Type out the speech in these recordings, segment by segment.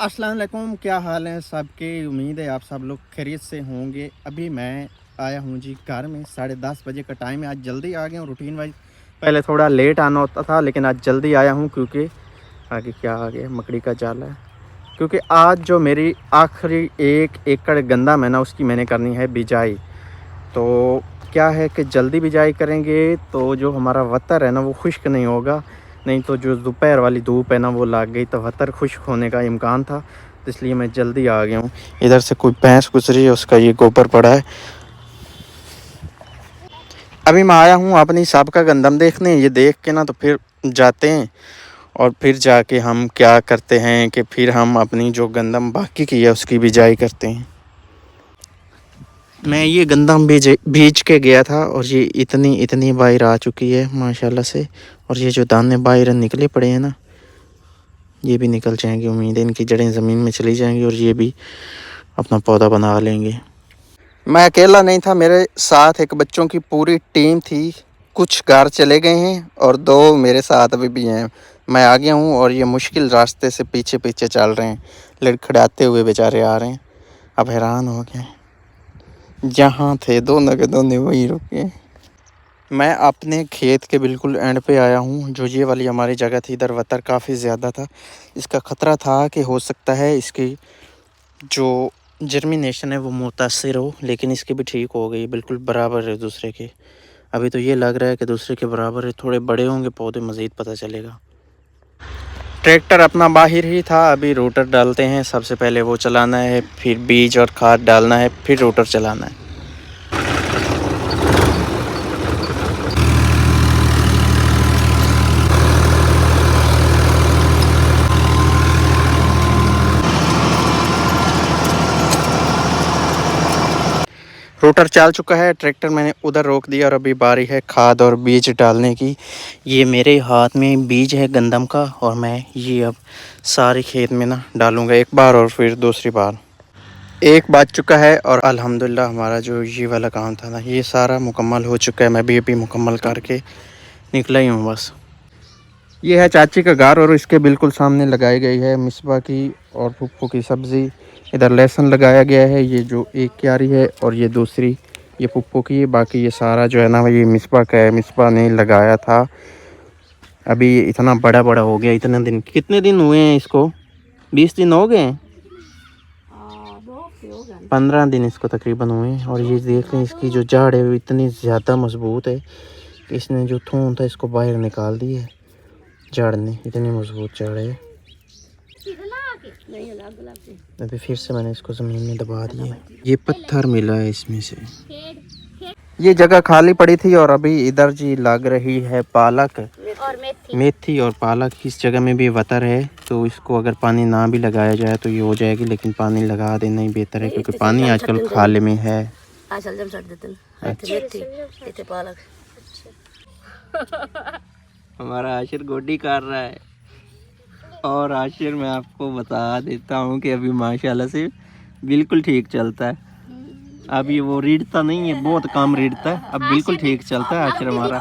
अस्सलाम वालेकुम, क्या हाल है सबके। उम्मीद है आप सब लोग खैरियत से होंगे। अभी मैं आया हूँ जी घर में, 10:30 बजे का टाइम है। आज जल्दी आ गया हूँ रूटीन वाइज। पहले थोड़ा लेट आना होता था लेकिन आज जल्दी आया हूँ क्योंकि आगे क्या आ गया, मकड़ी का जाला है। क्योंकि आज जो मेरी आखिरी 1 एकड़ गंदम है ना, उसकी मैंने करनी है बिजाई। तो क्या है कि जल्दी बिजाई करेंगे तो जो हमारा वतर है ना वो खुश्क नहीं होगा, नहीं तो जो दोपहर वाली धूप है ना वो लग गई तो वतर खुश्क होने का इम्कान था। तो इसलिए मैं जल्दी आ गया हूँ। इधर से कोई भैंस गुजरी है, उसका ये गोबर पड़ा है। अभी मैं आया हूँ अपनी सबका गंदम देखने। ये देख के ना तो फिर जाते हैं और फिर जाके हम क्या करते हैं कि फिर हम अपनी जो गंदम बाकी की है उसकी बिजाई करते हैं। मैं ये गंदम बीज के गया था और ये इतनी बाहर आ चुकी है माशाल्लाह से। और ये जो दाने बाहर निकले पड़े हैं ना, ये भी निकल जाएंगे। उम्मीद है इनकी जड़ें ज़मीन में चली जाएंगी और ये भी अपना पौधा बना लेंगे। मैं अकेला नहीं था, मेरे साथ एक बच्चों की पूरी टीम थी। कुछ घर चले गए हैं और 2 मेरे साथ अभी भी हैं। मैं आ गया हूँ और ये मुश्किल रास्ते से पीछे पीछे चल रहे हैं, लड़खड़ाते हुए बेचारे आ रहे हैं। अब हैरान हो गए, जहाँ थे दोनों के दोनों वहीं रुके। मैं अपने खेत के बिल्कुल एंड पे आया हूँ। जो ये वाली हमारी जगह थी, इधर वतर काफ़ी ज़्यादा था। इसका ख़तरा था कि हो सकता है इसकी जो जर्मिनेशन है वो मुतासिर हो, लेकिन इसकी भी ठीक हो गई, बिल्कुल बराबर है दूसरे के। अभी तो ये लग रहा है कि दूसरे के बराबर है। थोड़े बड़े होंगे पौधे, मज़ीद पता चलेगा। ट्रैक्टर अपना बाहर ही था। अभी रोटर डालते हैं। सबसे पहले वो चलाना है, फिर बीज और खाद डालना है, फिर रोटर चलाना है। रोटर चल चुका है, ट्रैक्टर मैंने उधर रोक दिया और अभी बारी है खाद और बीज डालने की। ये मेरे हाथ में बीज है गंदम का और मैं ये अब सारे खेत में ना डालूँगा एक बार और फिर दूसरी बार। 1 बज चुका है और अल्हम्दुलिल्लाह हमारा जो ये वाला काम था ना ये सारा मुकम्मल हो चुका है। मैं भी अभी मुकम्मल करके निकला ही हूँ बस। ये है चाची का घर और इसके बिल्कुल सामने लगाई गई है मिसबा की और फुफ्फू की सब्ज़ी। इधर लहसुन लगाया गया है। ये जो एक क्यारी है और ये दूसरी ये फुफ्फू की है। बाकी ये सारा जो है ना ये मिसबा का है, मिसबा ने लगाया था। अभी ये इतना बड़ा बड़ा हो गया। इतने दिन, कितने दिन हुए हैं इसको? 20 दिन हो गए हैं, 15 दिन इसको तकरीबन हुए हैं। और ये देख लें इसकी जो जड़ है वो इतनी ज़्यादा मजबूत है कि इसने जो थून था इसको बाहर निकाल दी है। जड़ ने इतनी मजबूत जड़ है। अभी फिर से मैंने इसको ज़मीन में दबा दिया। ये पत्थर मिला है इसमें से। ये जगह खाली पड़ी थी और अभी इधर जी लग रही है पालक और मेथी और पालक। इस जगह में भी वतर है तो इसको अगर पानी ना भी लगाया जाए तो ये हो जाएगी, लेकिन पानी लगा देना ही बेहतर है क्योंकि पानी आजकल खाले में है। हमारा आशिर गोडी कर रहा है और आशिर मैं आपको बता देता हूँ कि अभी माशाल्लाह से बिल्कुल ठीक चलता है। अभी वो रीढ़ता नहीं है, बहुत कम रीढ़ता है। अब बिल्कुल ठीक चलता है आशिर हमारा।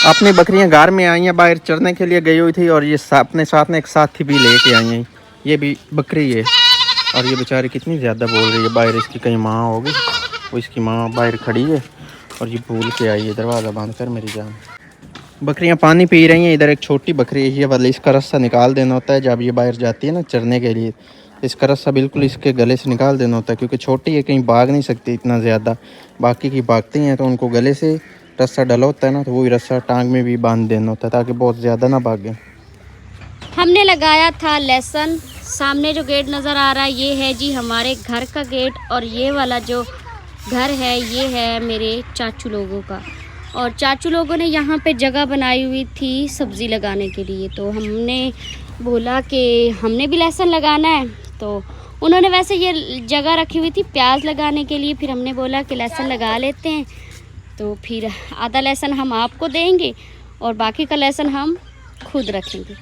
अपनी बकरियां घर में आई हैं, बाहर चरने के लिए गई हुई थी और ये अपने साथ में एक साथी भी लेके आई हैं। ये भी बकरी है और ये बेचारी कितनी ज़्यादा बोल रही है। बाहर इसकी कहीं माँ होगी, वो इसकी माँ बाहर खड़ी है और ये भूल के आई है। दरवाज़ा बंद कर मेरी जान। बकरियां पानी पी रही हैं। इधर एक छोटी बकरी है, ये वाली इसका रस्सा निकाल देना होता है जब ये बाहर जाती है ना चरने के लिए। इसका रस्सा बिल्कुल इसके गले से निकाल देना होता है क्योंकि छोटी है, कहीं भाग नहीं सकती इतना ज़्यादा। बाकी की भागती हैं तो उनको गले से रस्सा डला होता है ना, तो वही रस्सा टांग में भी बांध देना होता है ताकि बहुत ज़्यादा ना भागें। हमने लगाया था लहसुन। सामने जो गेट नज़र आ रहा है ये है जी हमारे घर का गेट और ये वाला जो घर है ये है मेरे चाचू लोगों का। और चाचू लोगों ने यहाँ पे जगह बनाई हुई थी सब्ज़ी लगाने के लिए, तो हमने बोला कि हमने भी लहसुन लगाना है। तो उन्होंने वैसे ये जगह रखी हुई थी प्याज लगाने के लिए, फिर हमने बोला कि लहसुन लगा लेते हैं। तो फिर आधा लहसुन हम आपको देंगे और बाकी का लहसुन हम खुद रखेंगे।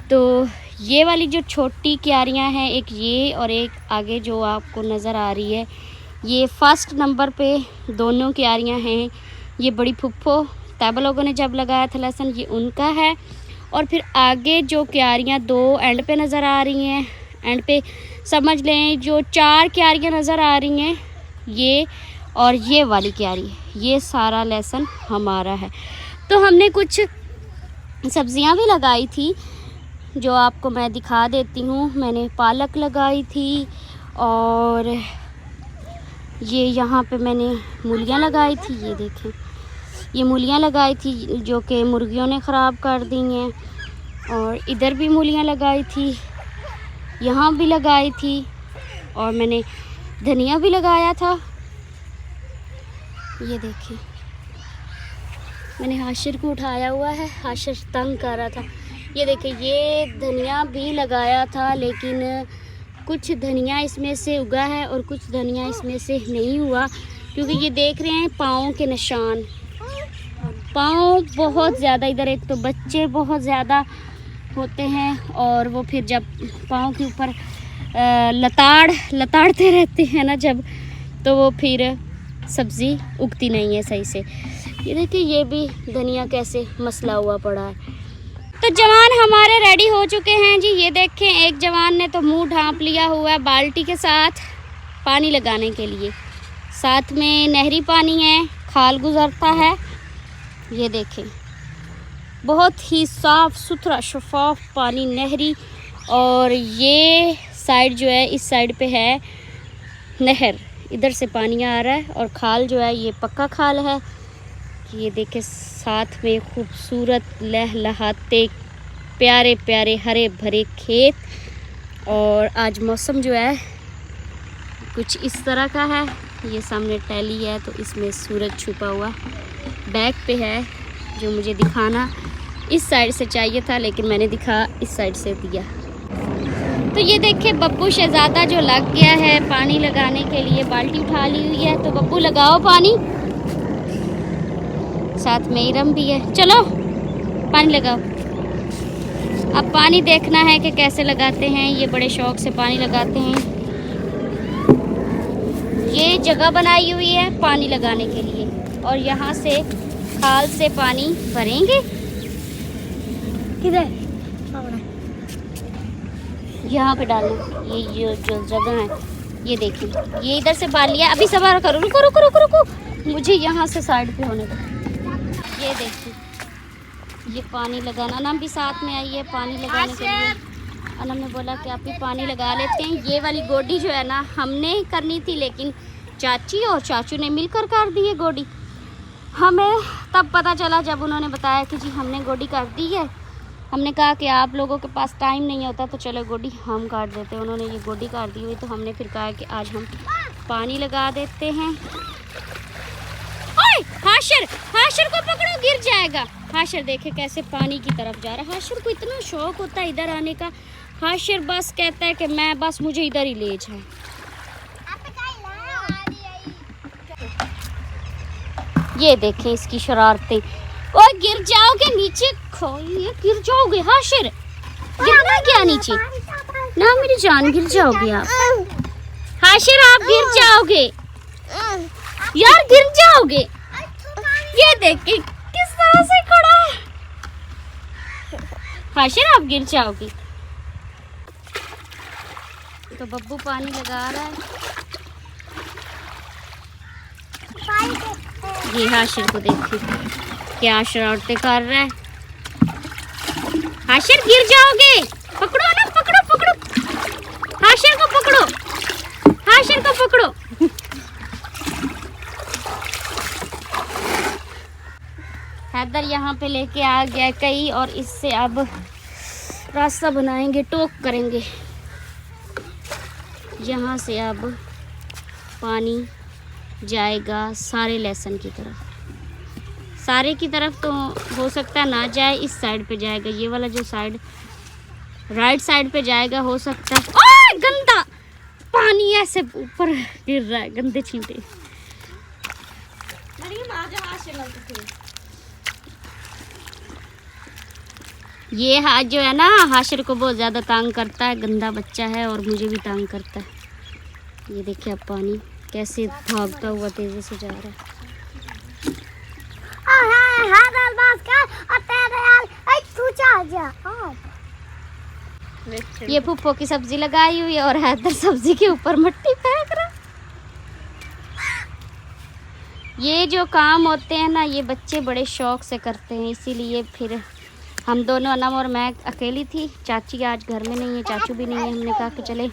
तो ये वाली जो छोटी क्यारियाँ हैं, एक ये और एक आगे जो आपको नज़र आ रही है, ये फर्स्ट नंबर पे दोनों क्यारियाँ हैं। ये बड़ी फुफ्फो तैयबा लोगों ने जब लगाया था लहसुन, ये उनका है। और फिर आगे जो क्यारियाँ 2 एंड पे नज़र आ रही हैं, एंड पे समझ लें जो 4 क्यारियाँ नज़र आ रही हैं, ये और ये वाली क्यारी, ये सारा लहसुन हमारा है। तो हमने कुछ सब्जियां भी लगाई थी जो आपको मैं दिखा देती हूँ। मैंने पालक लगाई थी और ये यहाँ पे मैंने मूलियाँ लगाई थी, ये देखें, ये मूलियाँ लगाई थी जो कि मुर्गियों ने ख़राब कर दी हैं। और इधर भी मूलियाँ लगाई थी, यहाँ भी लगाई थी, और मैंने धनिया भी लगाया था। ये देखिए, मैंने हाशिर को उठाया हुआ है, हाशिर तंग कर रहा था। ये देखिए, ये धनिया भी लगाया था, लेकिन कुछ धनिया इसमें से उगा है और कुछ धनिया इसमें से नहीं हुआ, क्योंकि ये देख रहे हैं पाँव के निशान, पाँव बहुत ज़्यादा, इधर एक तो बच्चे बहुत होते हैं और वो फिर जब पाँव के ऊपर लताड़ते रहते हैं ना जब, तो वो फिर सब्ज़ी उगती नहीं है सही से। ये देखिए, ये भी धनिया कैसे मसला हुआ पड़ा है। तो जवान हमारे रेडी हो चुके हैं जी। ये देखें, एक जवान ने तो मुंह ढांप लिया हुआ है बाल्टी के साथ पानी लगाने के लिए, साथ में नहरी पानी है, खाल गुजरता है। ये देखें, बहुत ही साफ़ सुथरा शफाफ पानी नहरी। और ये साइड जो है, इस साइड पे है नहर, इधर से पानी आ रहा है, और खाल जो है ये पक्का खाल है। ये देखें, साथ में खूबसूरत लहलहाते प्यारे प्यारे हरे भरे खेत। और आज मौसम जो है कुछ इस तरह का है। ये सामने टैली है तो इसमें सूरज छुपा हुआ बैक पे है, जो मुझे दिखाना इस साइड से चाहिए था, लेकिन मैंने दिखा इस साइड से दिया। तो ये देखिए, बब्बू शहजादा जो लग गया है पानी लगाने के लिए, बाल्टी उठा ली हुई है। तो बब्बू लगाओ पानी, साथ में इरम भी है, चलो पानी लगाओ। अब पानी देखना है कि कैसे लगाते हैं, ये बड़े शौक से पानी लगाते हैं। ये जगह बनाई हुई है पानी लगाने के लिए, और यहाँ से खाल से पानी भरेंगे। किधर? यहाँ पे डालना, ये जो जगह है, ये देखिए, ये इधर से बाल लिया। अभी सवार करो, रुको रुको रुको रुको, मुझे यहाँ से साइड पे होने दो। ये देखिए, ये पानी लगाना, अनम भी साथ में आई है पानी लगाने के लिए। अनम ने बोला कि आप भी पानी लगा लेते हैं। ये वाली गोडी जो है ना, हमने करनी थी, लेकिन चाची और चाचू ने मिलकर कर दी है गोडी। हमें तब पता चला जब उन्होंने बताया कि जी हमने गोडी कर दी है। हमने कहा कि आप लोगों के पास टाइम नहीं होता तो चलो गोडी हम काट देते हैं। उन्होंने ये गोडी काट दी हुई, तो हमने फिर कहा कि आज हम पानी लगा देते हैं। ओए हाशिर, हाशिर को पकड़ो, गिर जाएगा। हाशिर देखे कैसे पानी की तरफ जा रहा है। हाशिर को इतना शौक होता है इधर आने का। हाशिर बस कहता है कि मैं बस मुझे इधर ही ले जाए। ये देखें इसकी शरारतें। ओए गिर जाओगे नीचे, खोइए गिर जाओगे। हाशिर गिरना क्या नीचे ना, मेरी जान गिर जाओगे आप। हाशिर आप गिर जाओगे यार, गिर जाओगे। ये देखिए किस तरह से खड़ा है। हाशिर आप गिर जाओगे। तो बब्बू पानी लगा रहा है। ये हाशिर को देखिए क्या शरारतें कर रहा है। हाशिर गिर जाओगे, पकड़ो ना, पकड़ो पकड़ो, हाशिर को पकड़ो, हाशिर को पकड़ो। हैदर यहाँ पे लेके आ गया कई, और इससे अब रास्ता बनाएंगे, टोक करेंगे। यहाँ से अब पानी जाएगा सारे लहसुन की तरफ। सारे की तरफ तो हो सकता है ना जाए, इस साइड पे जाएगा। ये वाला जो साइड राइट साइड पे जाएगा हो सकता है। ओए गंदा पानी ऐसे ऊपर गिर रहा है, गंदे छींटे। ये हाथ जो है ना, हाशिर को बहुत ज़्यादा तंग करता है, गंदा बच्चा है और मुझे भी तंग करता है। ये देखिए अब पानी कैसे भागता हुआ तेज़ी से जा रहा है। ये फूफो की सब्जी लगाई हुई है और हैदर सब्जी के ऊपर मिट्टी फेंक रहा। ये जो काम होते हैं ना, ये बच्चे बड़े शौक से करते हैं, इसीलिए फिर हम दोनों, अनम और मैं अकेली थी। चाची आज घर में नहीं है, चाचू भी नहीं है। हमने कहा कि चले,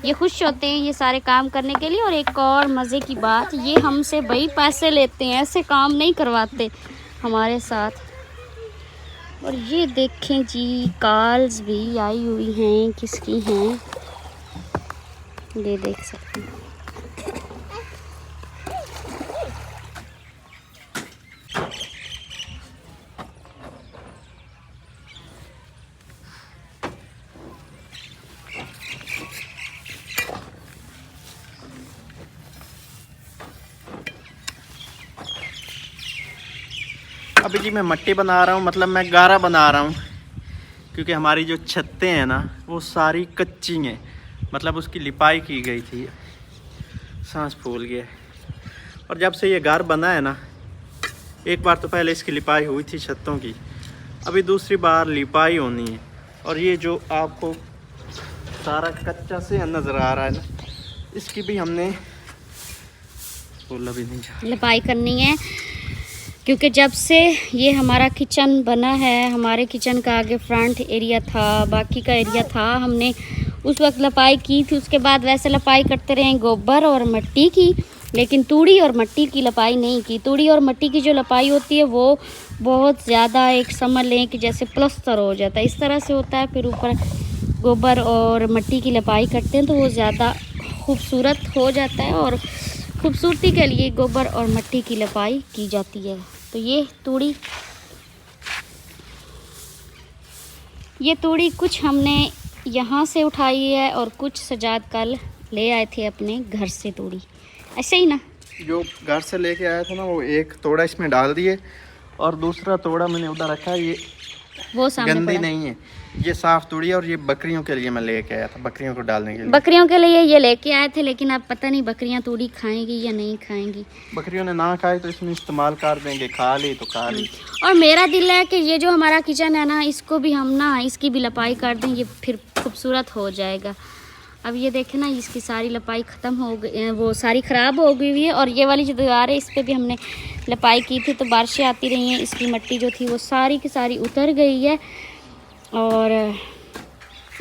ये खुश होते हैं ये सारे काम करने के लिए। और एक और मज़े की बात, ये हमसे भाई पैसे लेते हैं, ऐसे काम नहीं करवाते हमारे साथ। और ये देखें जी, कॉल्स भी आई हुई हैं, किसकी हैं ये देख सकते हैं। अभी जी मैं मट्टी बना रहा हूँ, मतलब मैं गारा बना रहा हूँ, क्योंकि हमारी जो छतें हैं ना वो सारी कच्ची हैं, मतलब उसकी लिपाई की गई थी। सांस फूल गया। और जब से ये घर बना है ना, एक बार तो पहले इसकी लिपाई हुई थी छतों की, अभी दूसरी बार लिपाई होनी है। और ये जो आपको सारा कच्चा से नज़र आ रहा है ना, इसकी भी हमने बोला भी नहीं लिपाई करनी है, क्योंकि जब से ये हमारा किचन बना है, हमारे किचन का आगे फ्रंट एरिया था, बाकी का एरिया था, हमने उस वक्त लपाई की थी। उसके बाद वैसे लपाई करते रहे गोबर और मिट्टी की, लेकिन तूड़ी और मिट्टी की लपाई नहीं की। तूड़ी और मिट्टी की जो लपाई होती है वो बहुत ज़्यादा, एक समझ लें कि जैसे प्लस्तर हो जाता है, इस तरह से होता है। फिर ऊपर गोबर और मिट्टी की लपाई करते हैं तो वो ज़्यादा खूबसूरत हो जाता है, और खूबसूरती के लिए गोबर और मिट्टी की लपाई की जाती है। तो ये तूड़ी कुछ हमने यहाँ से उठाई है और कुछ सजाद कल ले आए थे अपने घर से तूड़ी, ऐसे ही ना। जो घर से लेके आया था ना, वो एक तोड़ा इसमें डाल दिए और दूसरा तोड़ा मैंने उधर रखा है। ये वो सामने गंदी पड़ा। नहीं है, ये साफ तूड़ी है। और ये बकरियों के लिए मैं लेके आया था, बकरियों को डालने के लिए। बकरियों के लिए ये लेके आए थे, लेकिन अब पता नहीं बकरियां तूड़ी खाएंगी या नहीं खाएंगी। बकरियों ने ना खाए तो इसमें इस्तेमाल कर देंगे, खा ली तो खा ली। और मेरा दिल है कि ये जो हमारा किचन है ना, इसको भी हम ना, इसकी भी लपाई कर दें, ये फिर खूबसूरत हो जाएगा। अब ये देखें ना, इसकी सारी लपाई ख़त्म हो गई, वो सारी ख़राब हो गई हुई है। और ये वाली जो दीवार है, इस पर भी हमने लपाई की थी, तो बारिशें आती रही हैं, इसकी मिट्टी जो थी वो सारी की सारी उतर गई है। और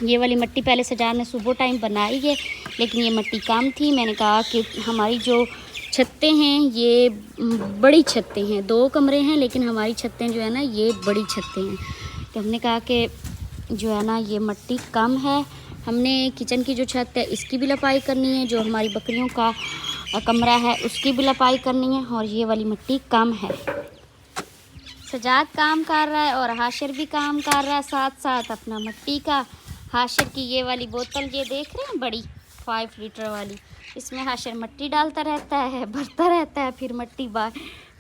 ये वाली मिट्टी पहले सजाद ने सुबह टाइम बनाई है, लेकिन ये मिट्टी कम थी। मैंने कहा कि हमारी जो छतें हैं ये बड़ी छतें हैं, 2 कमरे हैं, लेकिन हमारी छतें जो है ना ये बड़ी छतें हैं। तो हमने कहा कि जो है ना ये मिट्टी कम है, हमने किचन की जो छत है इसकी भी लपाई करनी है, जो हमारी बकरियों का कमरा है उसकी भी लपाई करनी है, और ये वाली मिट्टी कम है। सजाद काम कर रहा है और हाशिर भी काम कर रहा है साथ साथ अपना मिट्टी का। हाशिर की ये वाली बोतल ये देख रहे हैं, बड़ी 5 लीटर वाली, इसमें हाशिर मिट्टी डालता रहता है, भरता रहता है, फिर मिट्टी बाहर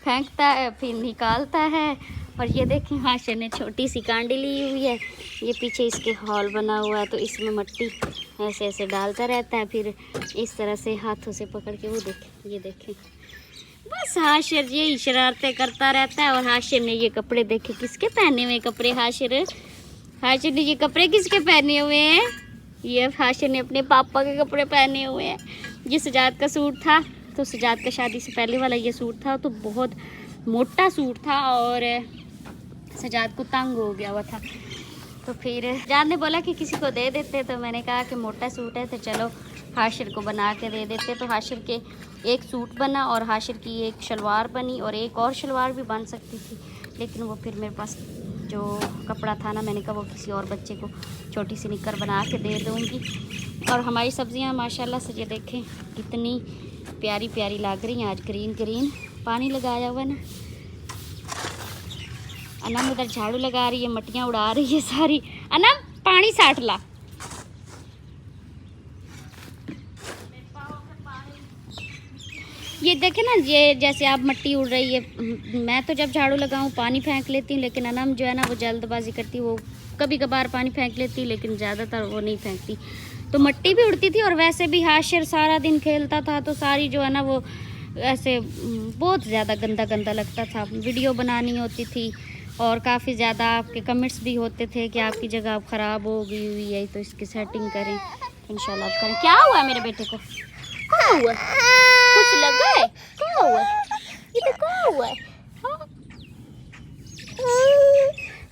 फेंकता है, फिर निकालता है। और ये देखें, हाशिर ने छोटी सी कांडी ली हुई है, ये पीछे इसके हॉल बना हुआ है, तो इसमें मिट्टी ऐसे ऐसे डालता रहता है, फिर इस तरह से हाथों से पकड़ के, वो देखें, ये देखें, बस हाशिर ये शरारतें करता रहता है। और हाशिर ने ये कपड़े देखे, किसके पहने हुए कपड़े, हाशिर ने ये कपड़े किसके पहने हुए हैं? ये हाशिर ने अपने पापा के कपड़े पहने हुए हैं। ये सजाद का सूट था, तो सजाद का शादी से पहले वाला ये सूट था, तो बहुत मोटा सूट था और सजाद को तंग हो गया हुआ था। तो फिर सजाद ने बोला कि किसी को दे देते, तो मैंने कहा कि मोटा सूट है तो चलो हाशिर को बना के दे देते। तो हाशिर के एक सूट बना और हाशिर की एक शलवार बनी, और एक और शलवार भी बन सकती थी, लेकिन वो फिर मेरे पास जो कपड़ा था ना, मैंने कहा वो किसी और बच्चे को छोटी सी निक्कर बना के दे दूँगी। और हमारी सब्जियां माशाल्लाह से ये देखें कितनी प्यारी प्यारी लग रही हैं। आज ग्रीन ग्रीन पानी लगाया हुआ है ना। अनम उधर झाड़ू लगा रही है, मट्टियाँ उड़ा रही है सारी। अनम पानी साट ला। ये देखे ना, ये जैसे आप मिट्टी उड़ रही है, मैं तो जब झाड़ू लगाऊं पानी फेंक लेती हूँ, लेकिन अनम जो है ना वो जल्दबाजी करती, वो कभी कभार पानी फेंक लेती, लेकिन ज़्यादातर वो नहीं फेंकती। तो मिट्टी भी उड़ती थी, और वैसे भी हाशिर सारा दिन खेलता था, तो सारी जो है ना वो ऐसे बहुत ज़्यादा गंदा गंदा लगता था। वीडियो बनानी होती थी और काफ़ी ज़्यादा आपके कमेंट्स भी होते थे कि आपकी जगह अब ख़राब हो गई हुई है तो इसकी सेटिंग करें, इंशाल्लाह आप करें। क्या हुआ मेरे बेटे को? क्या हुआ? कुछ लगा है? क्या हुआ? ये तो क्या हुआ है?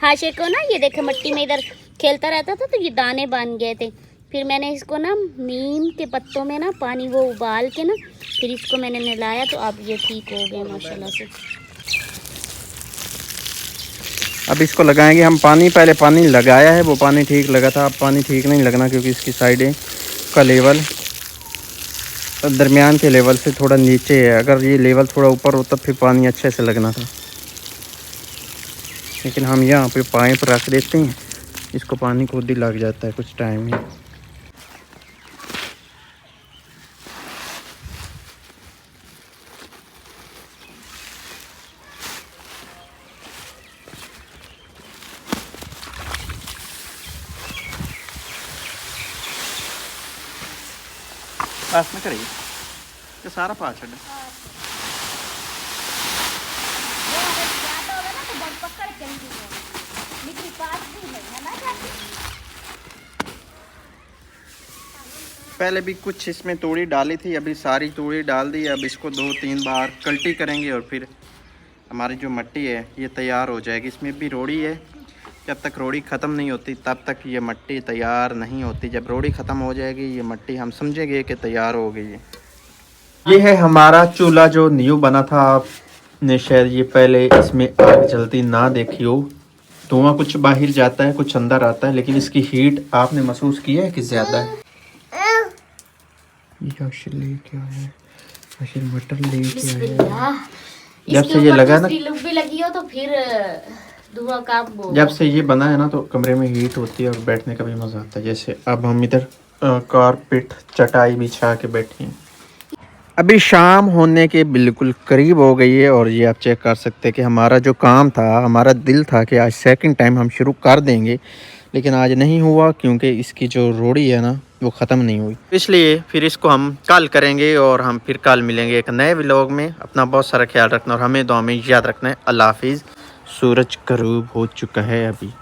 हाशे को ना ये देखे मिट्टी में इधर खेलता रहता था तो ये दाने बन गए थे। फिर मैंने इसको ना नीम के पत्तों में ना पानी वो उबाल के ना फिर इसको मैंने नहलाया तो अब ये ठीक हो गए माशाल्लाह से। अब इसको लगाएंगे हम पानी। पहले पानी लगाया है, वो पानी ठीक लगा था, अब पानी ठीक नहीं लगना क्योंकि इसकी साइडें का लेवल दरमियान के लेवल से थोड़ा नीचे है। अगर ये लेवल थोड़ा ऊपर हो तब फिर पानी अच्छे से लगना था, लेकिन हम यहाँ पे पाइप रख देते हैं, इसको पानी खुद ही लग जाता है कुछ टाइम में। पास में करिए तो सारा पास है। पहले भी कुछ इसमें तूड़ी डाली थी, अभी सारी तूड़ी डाल दी। अब इसको 2-3 बार कल्टी करेंगे और फिर हमारी जो मिट्टी है ये तैयार हो जाएगी। इसमें भी रोड़ी है, जब तक रोड़ी ख़त्म नहीं होती तब तक ये मिट्टी तैयार नहीं होती। जब रोड़ी ख़त्म हो जाएगी ये मिट्टी हम समझेंगे कि तैयार हो गई है। ये है हमारा चूल्हा जो न्यू बना था। आपने शायद ये पहले इसमें आग जलती ना देखी हो। धुआं कुछ बाहर जाता है कुछ अंदर आता है, लेकिन इसकी हीट आपने महसूस की है कि ज़्यादा है। लेके आया है मटर लेके आया है। जब से ये लगा ना भी लगी हो तो फिर धुआं का जब से ये बना है ना तो कमरे में हीट होती है और बैठने का भी मज़ा आता है। जैसे अब हम इधर कारपेट चटाई बिछा के बैठे हैं। अभी शाम होने के बिल्कुल करीब हो गई है और ये आप चेक कर सकते हैं कि हमारा जो काम था, हमारा दिल था कि आज सेकंड टाइम हम शुरू कर देंगे, लेकिन आज नहीं हुआ क्योंकि इसकी जो रोड़ी है ना वो ख़त्म नहीं हुई। इसलिए फिर इसको हम कल करेंगे और हम फिर कल मिलेंगे एक नए व्लॉग में। अपना बहुत सारा ख्याल रखना और हमें दुआ में याद रखना है। अल्लाह हाफिज़। सूरज गरूब हो चुका है अभी।